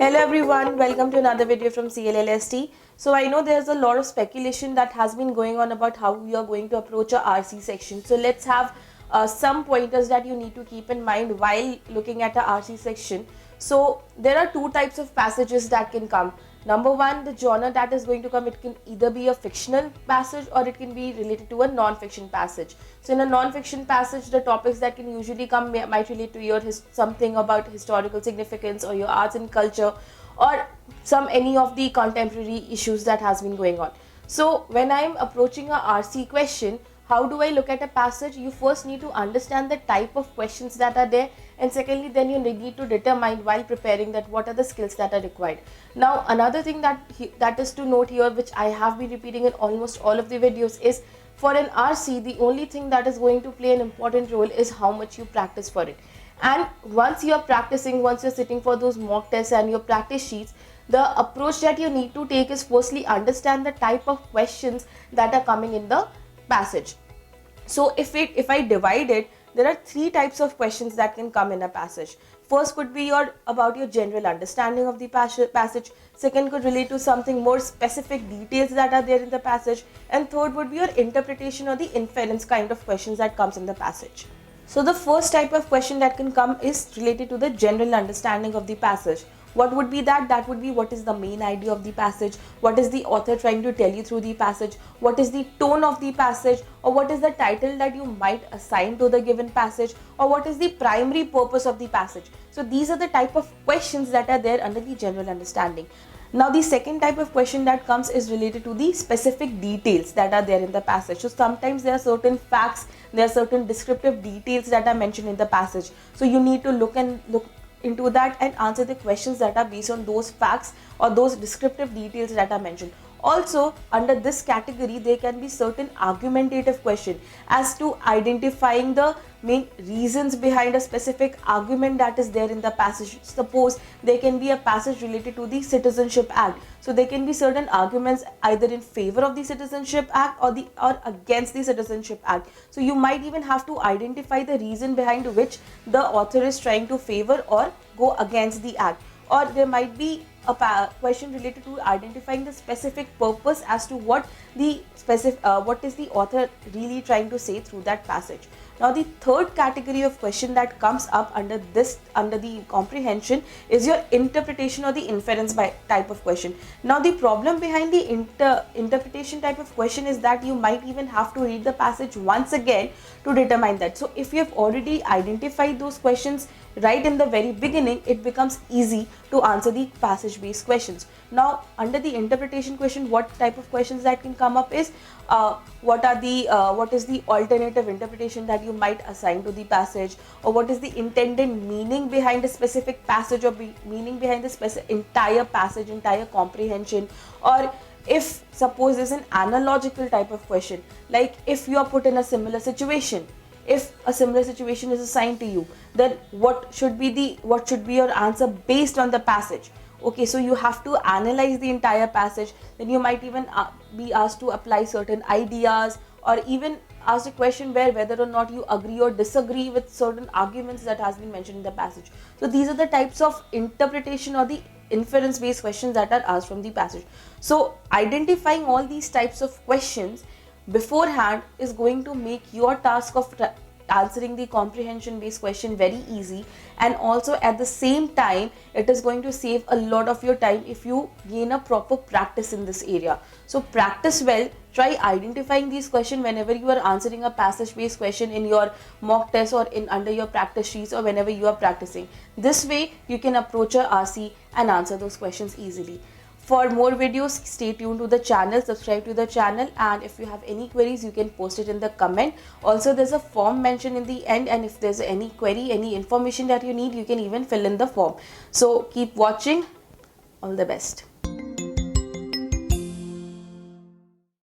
Hello everyone, welcome to another video from CLLST. So I know there's a lot of speculation that has been going on about how we are going to approach our RC section. So let's have some pointers that you need to keep in mind while looking at the RC section. So there are two types of passages that can come. Number one, the genre that is going to come, it can either be a fictional passage or it can be related to a non-fiction passage. So in a non-fiction passage, the topics that can usually come might relate to your something about historical significance or your arts and culture or any of the contemporary issues that has been going on. So when I'm approaching a RC question, how do I look at a passage? You first need to understand the type of questions that are there, and secondly then you need to determine while preparing that what are the skills that are required. Now another thing that is to note here, which I have been repeating in almost all of the videos, is for an RC the only thing that is going to play an important role is how much you practice for it. And once you are practicing, once you're sitting for those mock tests and your practice sheets, the approach that you need to take is firstly understand the type of questions that are coming in the passage. So if I divide it, there are three types of questions that can come in a passage. First could be about your general understanding of the passage. Second could relate to something more specific details that are there in the passage. And third would be your interpretation or the inference kind of questions that comes in the passage. So the first type of question that can come is related to the general understanding of the passage. What would be that? That would be what is the main idea of the passage, what is the author trying to tell you through the passage, what is the tone of the passage, or what is the title that you might assign to the given passage, or what is the primary purpose of the passage. So these are the type of questions that are there under the general understanding. Now the second type of question that comes is related to the specific details that are there in the passage. So sometimes there are certain facts, there are certain descriptive details that are mentioned in the passage. So you need to look into that and answer the questions that are based on those facts or those descriptive details that are mentioned. Also under this category there can be certain argumentative question as to identifying the main reasons behind a specific argument that is there in the passage. Suppose there can be a passage related to the Citizenship Act, so there can be certain arguments either in favor of the Citizenship Act or against the Citizenship Act. So you might even have to identify the reason behind which the author is trying to favor or go against the act. Or there might be a question related to identifying the specific purpose as to what is the author really trying to say through that passage. Now the third category of question that comes up under the comprehension is your interpretation or the inference type of question. Now the problem behind the interpretation type of question is that you might even have to read the passage once again to determine that. So if you have already identified those questions right in the very beginning, it becomes easy to answer the passage based questions. Now under the interpretation question, what type of questions that can come up is what is the alternative interpretation that you might assign to the passage, or what is the intended meaning behind a specific passage, or meaning behind the entire passage, entire comprehension. Or if suppose there's an analogical type of question, like if you are put in a similar situation, if a similar situation is assigned to you, then what should be your answer based on the passage. Okay, so you have to analyze the entire passage. Then you might even be asked to apply certain ideas, or even ask a question whether or not you agree or disagree with certain arguments that has been mentioned in the passage. So these are the types of interpretation or the inference based questions that are asked from the passage. So identifying all these types of questions beforehand is going to make your task of answering the comprehension based question very easy, and also at the same time it is going to save a lot of your time if you gain a proper practice in this area. So practice well, try identifying these questions whenever you are answering a passage based question in your mock test or under your practice sheets, or whenever you are practicing. This way you can approach a RC and answer those questions easily. For more videos, stay tuned to the channel, subscribe to the channel, and if you have any queries, you can post it in the comment. Also, there's a form mentioned in the end, and if there's any query, any information that you need, you can even fill in the form. So keep watching. All the best.